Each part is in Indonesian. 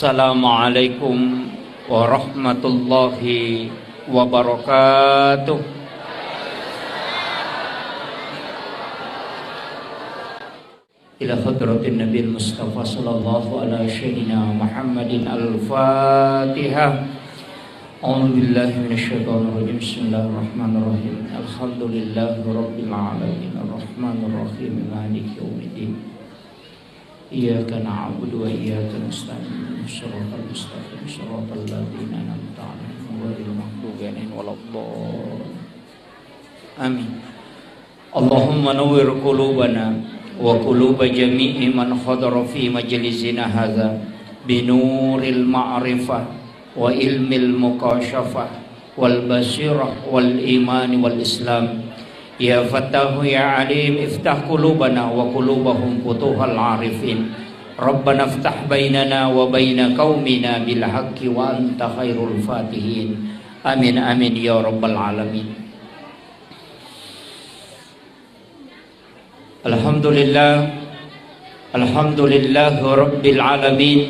Assalamualaikum warahmatullahi wabarakatuh. Ila hadratin Nabi Mustafa sallallahu ala sayyidina Muhammadin al-Fatihah. A'udzu billahi minasyaitonir rajim. Bismillahirrahmanirrahim. Alhamdulillahi rabbil alamin arrahmanir rahim maliki yaumiddin. Iyyaka na'budu wa iyyaka nasta'in. Shiratal mustaqim shiratal ladzina an'amta 'alaihim ghairil maghdubi 'alaihim waladdallin. Amin. Allahumma nawwir qulubana wa quluba jami'i man hadara fi majlisina hadza binuril ma'rifah wa ilmil mukashafah wal basirah wal iman wal islam. Ya Fattahu ya Alim, iftah qulubana wa qulubahum futuhal arifin. Rabbana iftah bainana wa baina qaumina bil haqqi wa anta khairul fatihin. Amin amin ya rabbal alamin. Alhamdulillah, alhamdulillah rabbil alamin.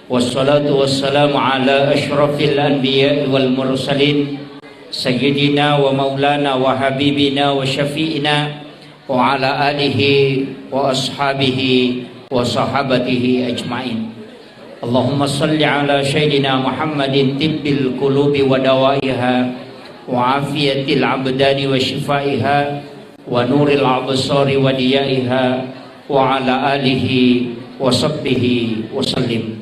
Wassalatu wassalamu ala asyrafil anbiya wal mursalin Sayyidina wa maulana wa habibina wa syafi'ina wa ala alihi wa ashabihi wa sahabatihi ajma'in. Allahumma salli ala Sayyidina Muhammadin tibbil qulubi wa dawaiha wa afiyatil abdani wa shifaiha wa nuril absari wa diyaiha wa ala alihi wa sahbihi wa sallim.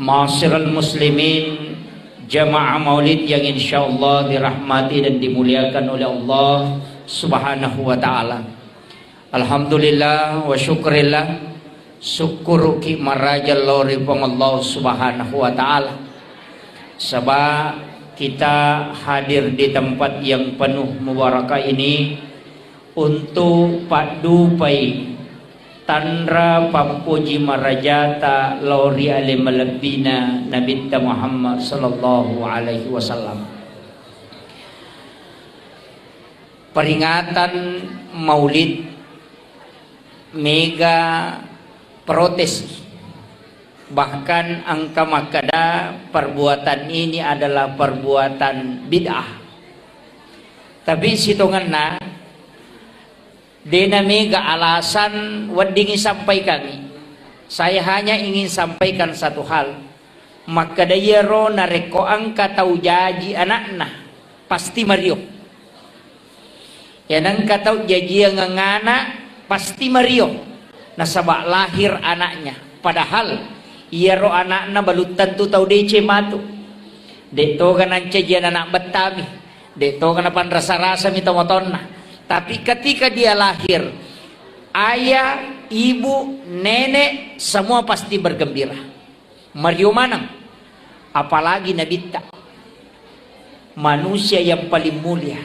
Ma'asyiral muslimin, jamaah maulid yang insyaallah dirahmati dan dimuliakan oleh Allah subhanahu wa ta'ala. Alhamdulillah wa syukurillah, syukur ki marajal lori pang Allah subhanahu wa ta'ala. Sebab kita hadir di tempat yang penuh mubarakah ini untuk padu pai tandra papuji marajata lori ale malabina Nabi Muhammad sallallahu alaihi wasallam. Peringatan Maulid mega protes, bahkan angka makada perbuatan ini adalah perbuatan bid'ah. Tapi situnganna dena mega alasan wadingi sampai kami. Saya hanya ingin sampaikan satu hal. Maka dayero nareko angka tau jaji anakna pasti Mario. Ya nang katau jaji yang ngana pasti Mario. Nasabak lahir anaknya. Padahal iero anakna balut tentu tau DC matu. Dekto kan ancajian anak betami. Dekto kan apan rasa-rasa mita motonna. Tapi ketika dia lahir, ayah, ibu, nenek semua pasti bergembira. Mario manang, apalagi Nabi tak, manusia yang paling mulia,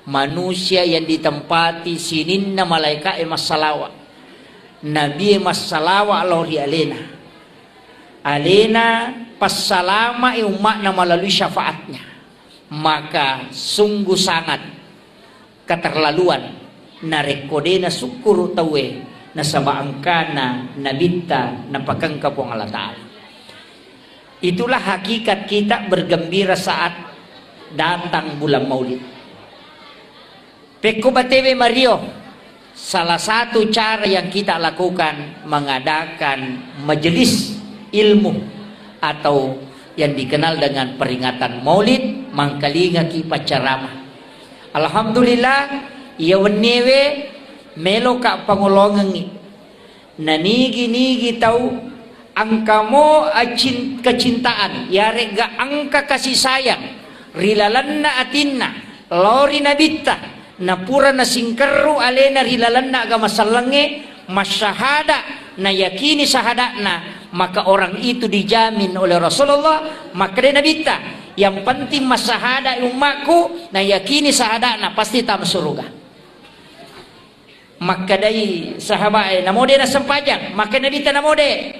manusia yang ditempati sininna malaikat masalawa, Nabi masalawa Allah di alena, passalama umatna melalui syafaatnya. Maka sungguh sangat keterlaluan narekodena syukur tawe na sabaangkana nabita na pakangkapong Allah Ta'ala. Itulah hakikat kita bergembira saat datang bulan Maulid. Peko batewe Mario, salah satu cara yang kita lakukan mengadakan majelis ilmu atau yang dikenal dengan peringatan Maulid mangkalinga ki pacaramah. Alhamdulillah, ia wenewe melo ka pangulongan ni. Nanigi-nigi tahu angkamo kecintaan, yare ga angka kasih sayang, rilalanna atinna, lori nabita, napura na singkeru alena rilalanna aga masalange, masyahada na yakini sahadakna, maka orang itu dijamin oleh Rasulullah, maka dia nabita. Yang penting masahada umatku na yakini sahadana pasti tam surga. Maka dari sahabat namode na sempajak, maka nabi ta namode.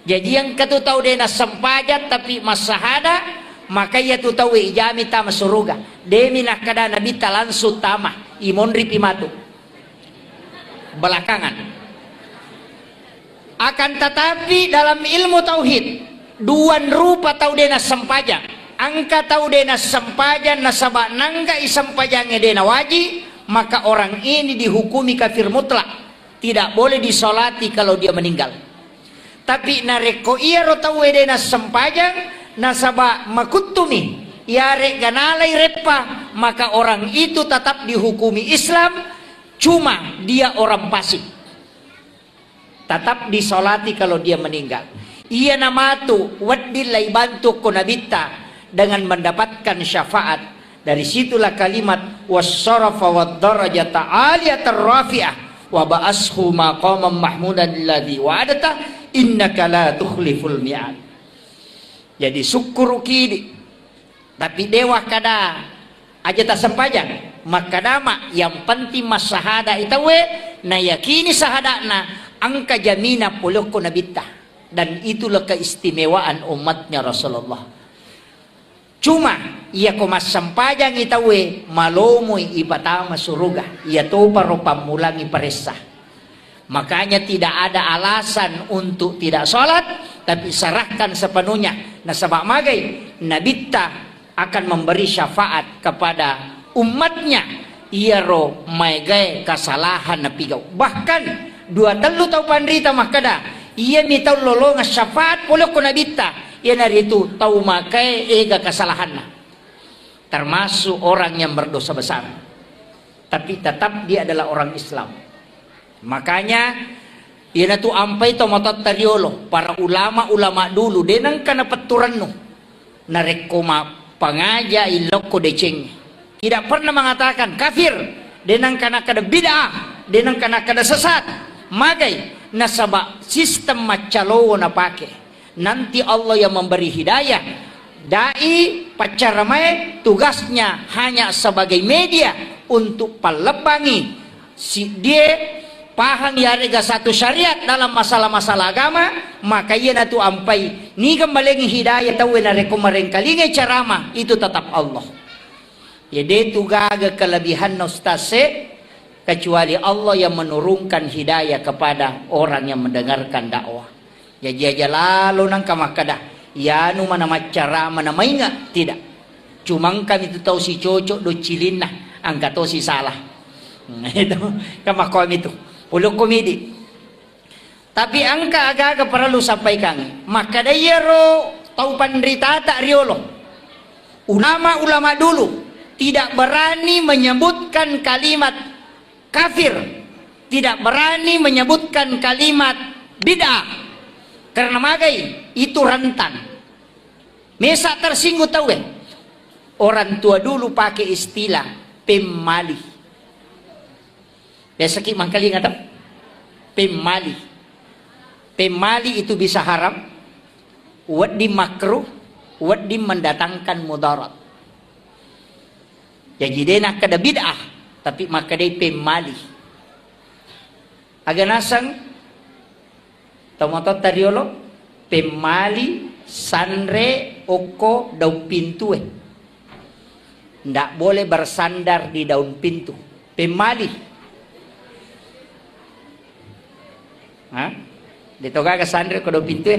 Jadi yang katu tahu dia na sempajak tapi masahada, maka ia tu tahu ijami tam surga. Demi nak kada nabi ta langsung tama imon ripimatu. Belakangan Akan tetapi dalam ilmu tauhid, duan rupa tau dena sempajang. Angka tau dena sempajang nasabak nangga isampajangnya dena wajib, maka orang ini dihukumi kafir mutlak. Tidak boleh disolati kalau dia meninggal. Tapi nareko iya ro tau dena sempajang nasabak makutumi yare ganalai repa, maka orang itu tetap dihukumi Islam, cuma dia orang fasik. Tetap disolati kalau dia meninggal. Ia namatu waddilai bantu kunabita dengan mendapatkan syafaat. Dari situlah kalimat wassarafa wad-darajata aliyatar rafi'ah wa ba'ashu maqaman mahmudan alladhi wa'adata innaka la tukhliful mi'ad. Jadi syukur kidi tapi dewa kada aja tak sempajang maka dama yang penting mas sahada itawe na yakini sahadana angka jamina pulukku nabita, dan itulah keistimewaan umatnya Rasulullah. Cuma ia ko mas sempajang itawe malomoi ipatama suruga ia topa rupa mulangi paresah. Makanya tidak ada alasan untuk tidak sholat, tapi serahkan sepenuhnya. Nasabak magai nabita akan memberi syafaat kepada umatnya. Ia ro magai kesalahan napigau. Bahkan 2 tau pandrita makada. Ia mitau lolonga syafaat polo ko nabita. Ia naritu tau makai ega kesalahan. Termasuk orang yang berdosa besar. Tapi tetap dia adalah orang Islam. Makanya ia natu ampai to motot tariolo para ulama-ulama dulu denang kana peturan no. Narekoma pangaja iloko deceng. Tidak pernah mengatakan kafir, denang kana kada bid'ah, denang kana kada sesat. Magai nasaba sistem macalowo na pake. Nanti Allah yang memberi hidayah. Dai pacaramai tugasnya hanya sebagai media untuk pelebangi si dia pahang yarega satu syariat dalam masalah-masalah agama, maka ia natu ampai ni gembalengi hidayah tahu na rekomareng kalingai carama itu tetap Allah. Ya de tugaga kelebihan nostase kecuali Allah yang menurunkan hidayah kepada orang yang mendengarkan dakwah. Ya jaja lalu nang kamakada ya nu mana macara mana mainga tidak. Cuma kami itu tahu si cocok do cilin nah angka to si salah. Itu kamakom itu. Uluk komedi. Tapi angka agak perlu sampaikan. Maka daya ro tau pandrita tak riolo. Ulama-ulama dulu tidak berani menyebutkan kalimat kafir, tidak berani menyebutkan kalimat bid'ah. Karena magai itu rentan. Mesa tersinggung tahu orang tua dulu pakai istilah pemali. Biasa ki mangkali ngata pemali. Pemali itu bisa haram, wadi makruh, wadi mendatangkan mudarat. Jadi dia nak kada bid'ah, tapi maka dia pemali. Agak nasang, tomato tariolo, pemali, sanre, oko, daun pintu ndak boleh bersandar di daun pintu. Pemali. Hah? Dito ka sandre ko daun pintu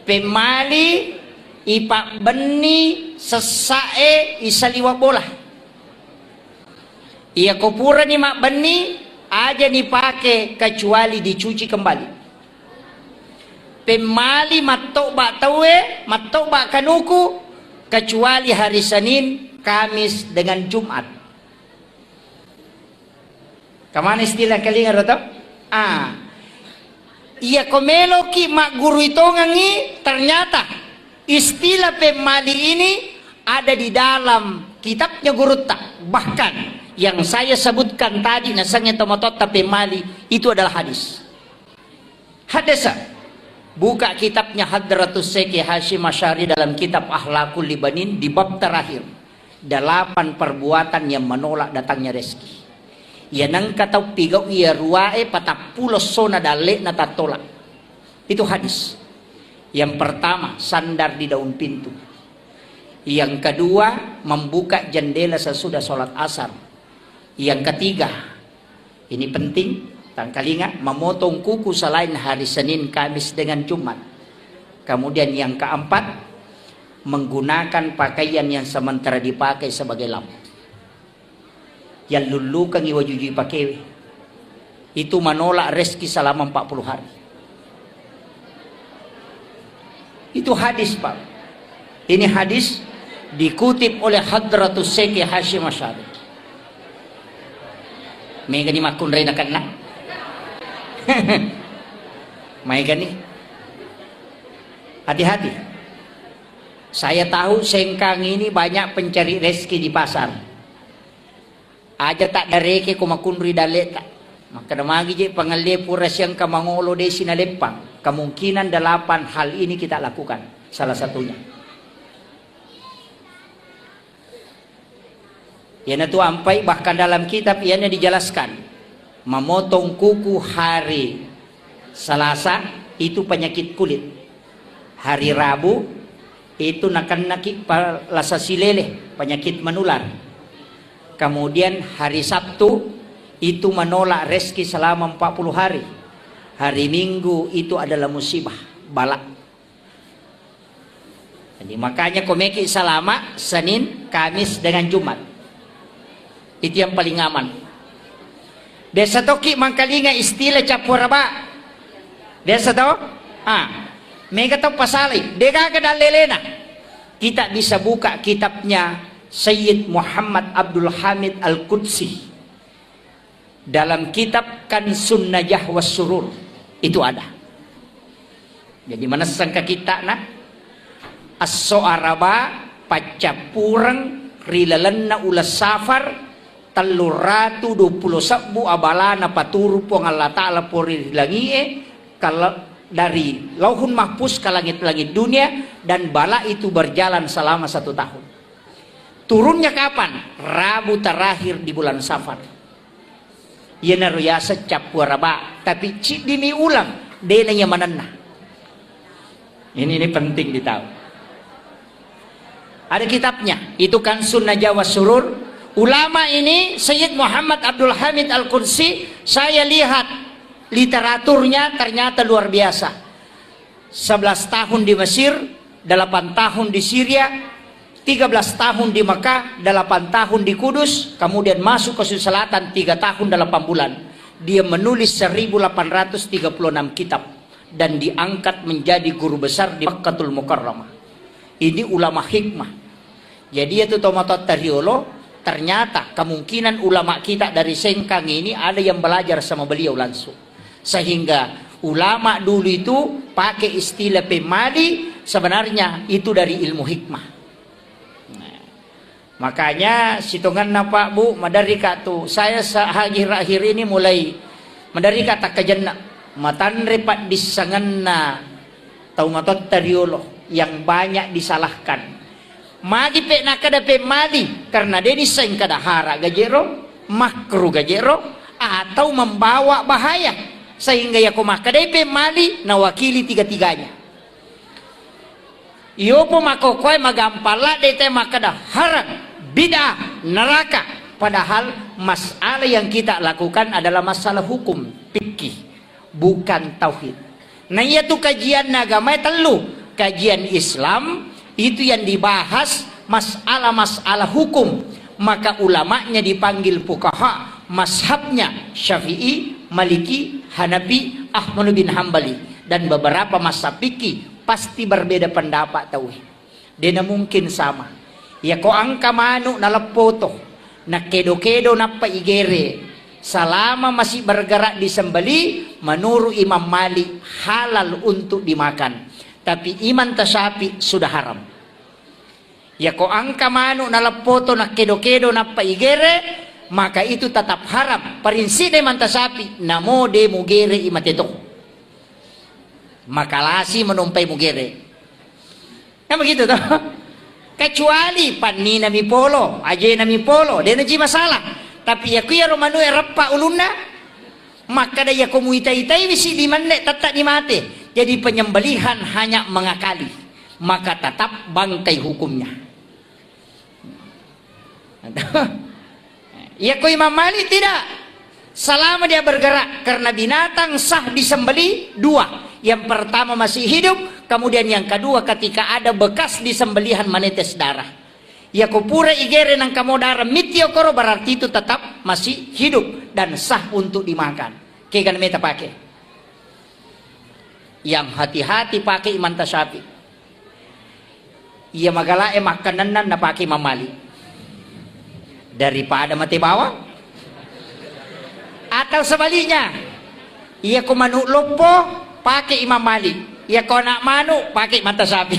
Pemali ipak beni sesae isaliwa bola. Ia kopura ni mak beni aja dipake kecuali dicuci kembali. Pemali matoba tawe, matoba kanuku kecuali hari Senin, Kamis dengan Jumat. Kamana istilah kalinga roto? Ia komelo ki mak guru itu ngangi ternyata istilah pemali ini ada di dalam kitabnya guru tak. Bahkan yang saya sebutkan tadi nasangnya tomotota pemali itu adalah hadis. Hadisa. Buka kitabnya Hadratus Syekh Hashim Asy'ari dalam kitab Akhlaqul Libanin di bab terakhir. 8 perbuatan yang menolak datangnya rezeki. Ya nang kata pigau ia ruae patapulos sona dale na tatolak. Itu hadis. Yang pertama, sandar di daun pintu. Yang kedua, membuka jendela sesudah sholat asar. Yang ketiga, Ini penting, tangkalinga, memotong kuku selain hari Senin, Kamis dengan Jumat. Kemudian yang keempat, menggunakan pakaian yang sementara dipakai sebagai lampu. Yang lulukan iwajuji pakai itu menolak rezeki selama 40 hari. Itu hadis, Pak. Ini hadis dikutip oleh Hadratus Syekh Hashim Asy'ari. Mega ni makun rin akan na. Mega ni. Hati-hati. Saya tahu Sengkang ini banyak pencari rezeki di pasar. Aja tak dareke ko makunri dalet. Maka namagi je pangalepur yang kamangolo de sinalepang. Kemungkinan 8 hal ini kita lakukan. Salah satunya. Yana tu ampai bahkan dalam kitab ianya dijelaskan. Memotong kuku hari Selasa itu penyakit kulit. Hari Rabu itu nakan-nakik palasa silele, penyakit menular. Kemudian hari Sabtu itu menolak rezeki selama 40 hari. Hari Minggu itu adalah musibah, balak. Jadi makanya komeki selama Senin, Kamis dengan Jumat. Itu yang paling aman. Desa toki mangkalinga istilah capuraba. Desa to? Mega to pasali. Dega kada lelena. Kita bisa buka kitabnya Sayyid Muhammad Abdul Hamid Al-Qudsi. Dalam kitab Kansun Najah was Surur itu ada. Jadi mana sangka kita na as-so'araba pacapurang rilalanna ulas safar taluratu 20 abalana paturu po ng Allah Ta'ala puri langie kalau dari lauhun mahfuz ke langit-langit dunia dan bala itu berjalan selama 1 tahun. Turunnya kapan? Rabu terakhir di bulan Safar. Ia naruyasa capwaraba tapi dini ulang denanya manana. Ini penting ditahu. Ada kitabnya, itu kan Sunnah Jawa Surur. Ulama ini Sayyid Muhammad Abdul Hamid Al-Qudsi, saya lihat literaturnya ternyata luar biasa. 11 tahun di Mesir, 8 tahun di Syria, 13 tahun di Mekah, 8 tahun di Kudus, kemudian masuk ke Sulawesi Selatan 3 tahun 8 bulan. Dia menulis 1836 kitab dan diangkat menjadi guru besar di Makkatul Mukarramah. Ini ulama hikmah. Jadi itu tomatot tariolo. Ternyata kemungkinan ulama kita dari Sengkang ini ada yang belajar sama beliau langsung. Sehingga ulama dulu itu pakai istilah pemali, sebenarnya itu dari ilmu hikmah. Nah, makanya situngan na Pak Bu, madarika tu. Saya akhir-akhir ini mulai madarika tak kajenna. Matanre pak disangan na taumatot tariolo yang banyak disalahkan. Magi pe nakada pe mali karena dia desain kada hara gajero, makruh gajero atau membawa bahaya sehingga ya makada pe mali nawakili tiga-tiganya. Iyo po makokoy magampala dete makada haram, bid'ah, neraka. Padahal masalah yang kita lakukan adalah masalah hukum fikih, bukan tauhid. Nah itu kajian agama telu, kajian Islam itu yang dibahas masalah-masalah hukum, maka ulamanya dipanggil fuqaha, mazhabnya Syafi'i, Maliki, Hanafi, Ahmad bin Hambali, dan beberapa mazhab fikih pasti berbeda pendapat tauhid. Dia mungkin sama. Ya ko angka manu nalapoto, nakedo-kedo na paigere, selama masih bergerak di sembeli, menurut Imam Malik halal untuk dimakan. Tapi iman tasapi sudah haram. Ya ko angka manu nalapoto na kedo-kedo na paigere, maka itu tetap haram. Prinsip iman tasapi namo de mugere imateto. Makalasi menumpai mugere. Kan begitu toh? Kecuali panni nami polo, aje nami polo, dia naji masalah. Tapi ya kuya romanu erapa uluna, maka da ya komuitai-tai bisi di manne tatak di mate. Jadi penyembelihan hanya mengakali, maka tetap bangkai hukumnya. Ya ko Imam Malik tidak. selama dia bergerak. Karena binatang sah disembeli dua. Yang pertama masih hidup, kemudian yang kedua ketika ada bekas disembelihan menetes darah. Ya kupura igere nang kamu darah mitiokoro, berarti itu tetap masih hidup dan sah untuk dimakan. Kegan meta pakai. Yang hati-hati pakai Imam Tasyafi. Ia magala makanan na pakai Imam Malik. Daripada mati bawang. Atau sebaliknya, ia ku manuk lopo pakai Imam Malik. Ya kau nak manuk pakai mata sapi.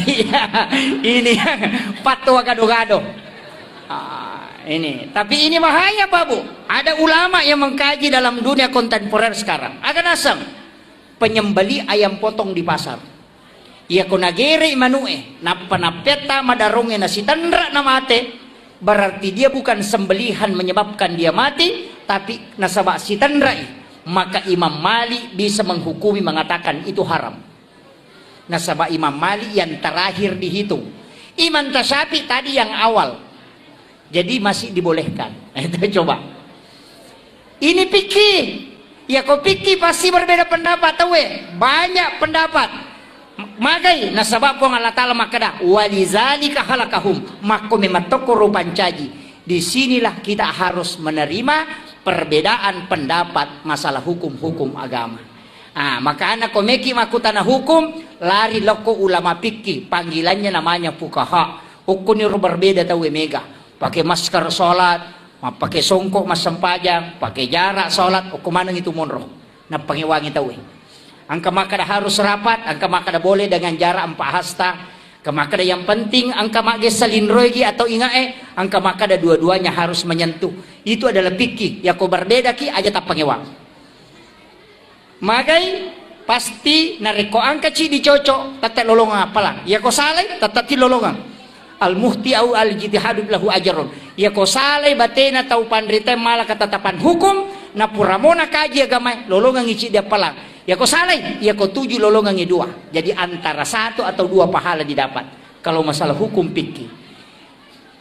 Ini fatwa gado-gado. Ini, tapi ini bahaya Pak Bu. Ada ulama yang mengkaji dalam dunia kontemporer sekarang. Akan asam penyembeli ayam potong di pasar. Ya kau nagere manue, napanapeta madarunge nasi tandra na mate. Berarti dia bukan sembelihan menyebabkan dia mati, tapi nasabak si tandrai. Maka Imam Malik bisa menghukumi mengatakan itu haram. Nasabak Imam Malik yang terakhir dihitung. Imam Tasyafi tadi yang awal. Jadi masih dibolehkan. Itu coba. Ini fikih. Ya kau fikih pasti berbeda pendapat tahu. Banyak pendapat. Magai nasabak pun Allah Ta'ala makada walizalika khalaqahum maka mematoko rupancaji. Disinilah kita harus menerima perbedaan pendapat masalah hukum-hukum agama. Maka anak komeki makutana hukum lari loko ulama fikih, panggilannya namanya fuqaha. Hukumnya berbeda tahu mega. Pakai masker sholat, pakai songkok mas sempajang, pakai jarak sholat, hukuman itu monroh. Nah pangiwangi tahu. Angka makada harus rapat, angka makada boleh dengan jarak 4 hasta. Angka makada yang penting angka makge salinroigi atau ingae, angka makada dua-duanya harus menyentuh. Itu adalah fikih. Ya kau berbeda ki aja tak pangiwang. Magai pasti nariko angka ci dicocok tetap lolongan apalah. Ya kau saleh tetap ti lolongan. Al muhti au al jitihadu lahu ajarun. Ya kau saleh batena tau pandrita malah ketetapan hukum na puramona kaji agama lolongan ici dia palang. Ya kau saleh, ya kau 7 lolongan 2. Jadi antara 1 atau 2 pahala didapat. Kalau masalah hukum fikih.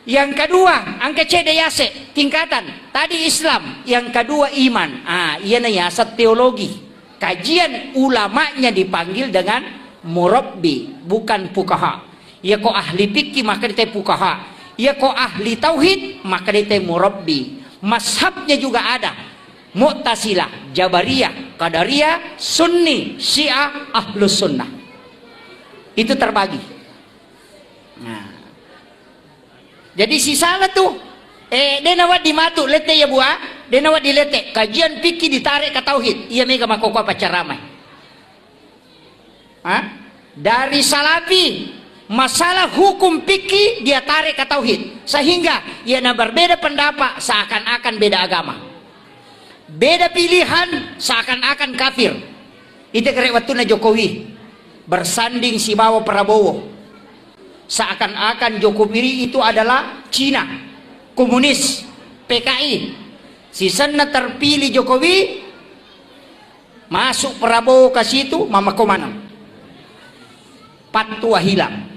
Yang kedua, angka cedeyase tingkatan. Tadi Islam, yang kedua iman. Iya nanya asal teologi. Kajian ulamanya dipanggil dengan murabbi, bukan fuqaha. Ya kau ahli fikih maka dia fuqaha. Ya kau ahli tauhid maka dia murabbi. Mazhabnya juga ada. Mu'tazilah, Jabariyah, Qadariyah, Sunni, Syiah, Ahlus Sunnah. Itu terbagi. Nah. Jadi si salah tuh. Denawat dimatu lete ya buah. Denawat dilete. Kajian fikih ditarik ke tauhid. Iya mega makoko apa caramai. Dari salafi masalah hukum fikih dia tarik ke tauhid. Sehingga ia berbeda pendapat seakan-akan beda agama. Beda pilihan seakan-akan kafir. Itu kira waktu na Jokowi bersanding si bawa Prabowo. Seakan-akan Jokowi itu adalah Cina, komunis, PKI. Si sana terpilih Jokowi, masuk Prabowo ke situ, mama komana. Patwa hilang.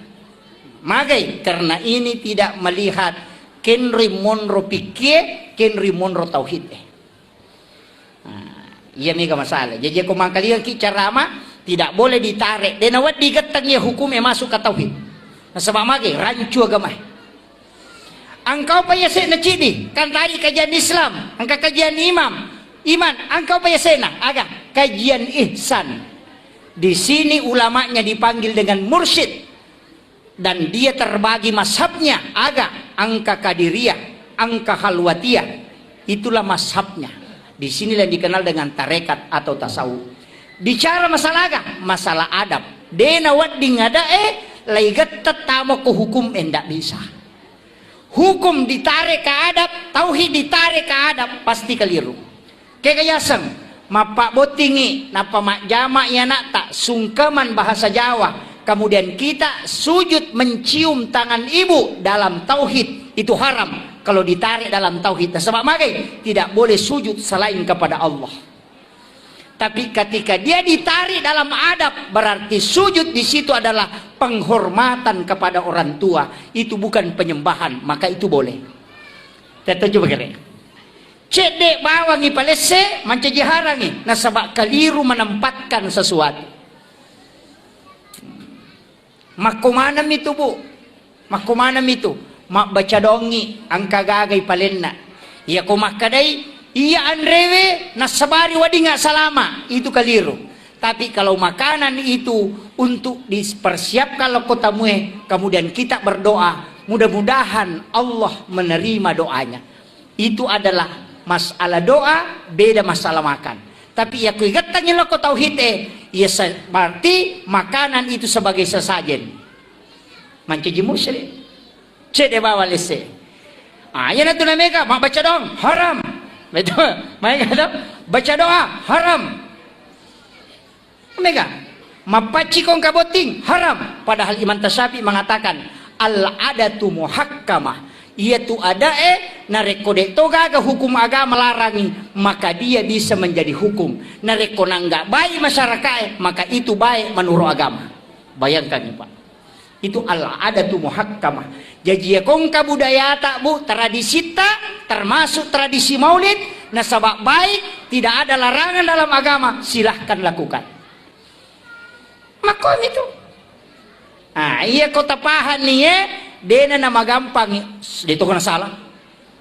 Magai karena ini tidak melihat kenri monro pikir, kenri monro tauhid. Iya mega masalah. Jadi aku mangkalian ki carama tidak boleh ditarik. Denawat digetangnya hukumnya masuk ke tauhid. Nah sebab mage rancu agama. Engkau payah sena cidi kan tadi kajian Islam, angka kajian iman, engkau payah sena agak kajian ihsan. Di sini ulamanya dipanggil dengan mursyid dan dia terbagi mazhabnya agak angka kadiriyah, angka khalwatiyah. Itulah mazhabnya. Di sinilah dikenal dengan tarekat atau tasawuf. Bicara masalah agak, masalah adab. Denawat dingada laigat tetamo ke hukum endak bisa. Hukum ditarik ke adab, tauhid ditarik ke adab, pasti keliru. Kekayasang, mapak botingi, napa mak jama ya nak tak sungkeman bahasa Jawa. Kemudian kita sujud mencium tangan ibu dalam tauhid itu haram. Kalau ditarik dalam tauhid, sebab magai tidak boleh sujud selain kepada Allah. Tapi ketika dia ditarik dalam adab, berarti sujud di situ adalah penghormatan kepada orang tua. Itu bukan penyembahan, maka itu boleh. Kita coba kira. Cedek bawangi palese mancaji harangi nasabak keliru menempatkan sesuatu. Makumanam itu bu, makumanam itu mak baca dongi angka gagai palenna. Iya kumakadai iya andrewe nasabari wadinga salama itu keliru. Tapi kalau makanan itu untuk dipersiapkan kota mue, kemudian kita berdoa, mudah-mudahan Allah menerima doanya. Itu adalah masalah doa, beda masalah makan. Tapi ya kuigatanya lo ko tauhid ya berarti makanan itu sebagai sesajen. Mancaji muslim. Cede bawa lese. Ya na tu nameka mak baca dong haram. Betul. Mereka kata baca doa haram. Mereka mapaci kong kaboting haram. Padahal Imam Tasyafi mengatakan al-adatu muhakkamah. Ia tu ada narekode toga ke hukum agama larangi, maka dia bisa menjadi hukum. Narekona enggak baik masyarakat, maka itu baik menurut agama. Bayangkan Pak. Itu al-adatu muhakkamah. Jadi ya kong kabudaya tak bu, tradisi tak termasuk tradisi maulid, nasabak baik, tidak ada larangan dalam agama, silahkan lakukan. Makon itu. Iya kota pahan nih dena nama gampang, itu kena salah,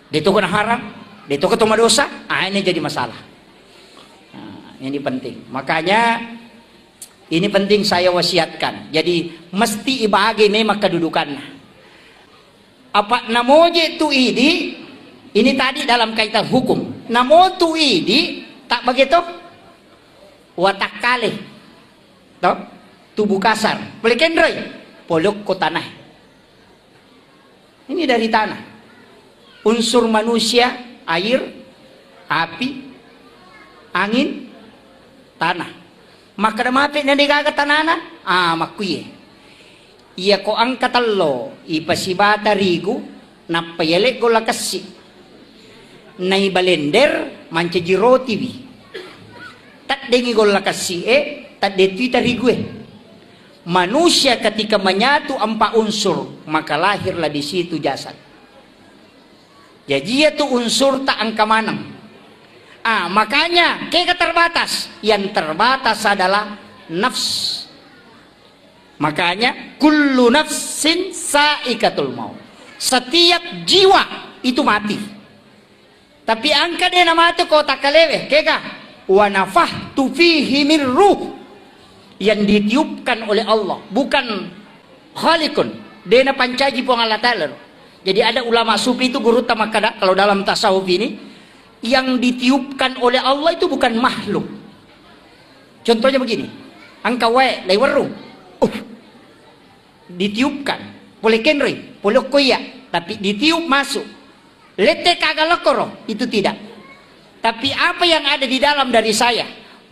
itu kena haram, itu ketemu dosa, ini jadi masalah. Ini penting. Makanya ini penting saya wasiatkan. Jadi mesti ibagi memang kedudukannya. Apa namoje tu ini tadi dalam kaitan hukum. Namo tu tak begitu? Watak kali, toh tubuh kasar, pelekendroy, polok ko tanah. Ini dari tanah. Unsur manusia, air, api, angin, tanah. Maka damapit na digagat tanana, makuye. Iya ko ang katalo, ipasibata rigu, napayalik ko lakasi. Naibalender, mancaji roti bi. Taddengi ko lakasi taddetwita rigu Manusia ketika menyatu empat unsur, maka lahirlah di situ jasad. Jadi itu unsur tak angka manang. Makanya kayak terbatas. Yang terbatas adalah nafs. Makanya kullu nafsin saikatul maut. Setiap jiwa itu mati. Tapi angka dia nama itu kota kalewe, keka wa nafahtu fihi min ruh. Yang ditiupkan oleh Allah, bukan khalikun. Dena pancaji Allah Ta'ala. Jadi ada ulama sufi itu guru tamakada, kalau dalam tasawuf ini, yang ditiupkan oleh Allah itu bukan makhluk. Contohnya begini, angka wae lai waru, ditiupkan, boleh kenri, boleh koya, tapi ditiup masuk. Lete kagalokoro, itu tidak. Tapi apa yang ada di dalam dari saya,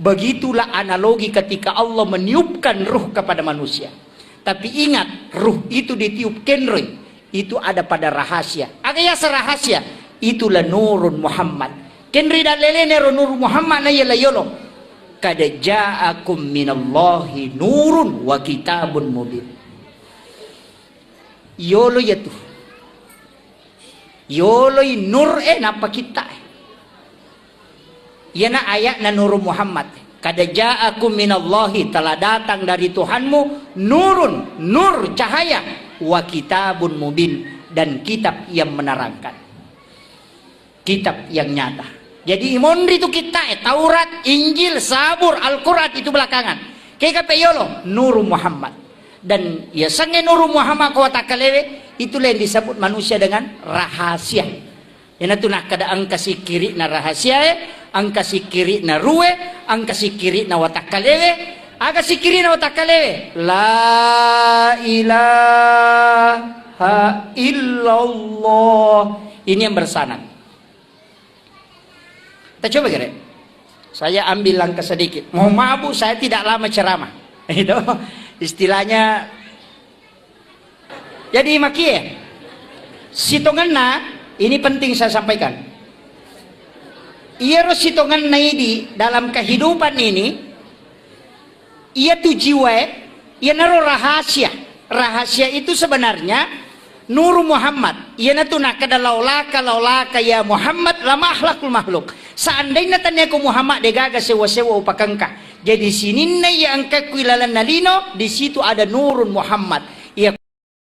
begitulah analogi ketika Allah meniupkan ruh kepada manusia. Tapi ingat, ruh itu ditiup kenri, itu ada pada rahasia. Agaknya serahasia, itulah nurun Muhammad. Kenri dan lelene nur Muhammad na yala yolo. Kada ja'akum minallahi nurun wa kitabun mubin. Yolo yatu. Yolo nur napa kita. Yana ayat na nur Muhammad. Kada ja'akum minallahi, telah datang dari Tuhanmu nurun, nur cahaya, wa kitabun mubin, dan kitab yang menerangkan. Kitab yang nyata. Jadi imondri itu kita Taurat, Injil, Zabur, Al-Quran itu belakangan. Kayak yolo nur Muhammad. Dan ya sange nur Muhammad kau tak kalewe, itulah yang disebut manusia dengan rahasia. Yang itu nak kada angka si kiri na rahasia, angka si kiri na ruwe, angka si kiri na watak kalewe, aga si kiri na watak kalewe. La ilaha illallah. Ini yang bersanad. Kita coba kira. Saya ambil langkah sedikit. Mohon maaf Bu, saya tidak lama ceramah. Itu istilahnya. Jadi makie. Sitonganna ini penting saya sampaikan. Ia sitongan naidi dalam kehidupan ini, ia tu jiwa, ia naruh rahasia. Rahasia itu sebenarnya Nur Muhammad. Iana tu nak kada laulaka ya Muhammad lama akhlakul makhluk. Seandainya tanya ku Muhammad degaga sewa-sewa upakangka. Jadi sini na yang kakuilalan nalino di situ ada nurun Muhammad.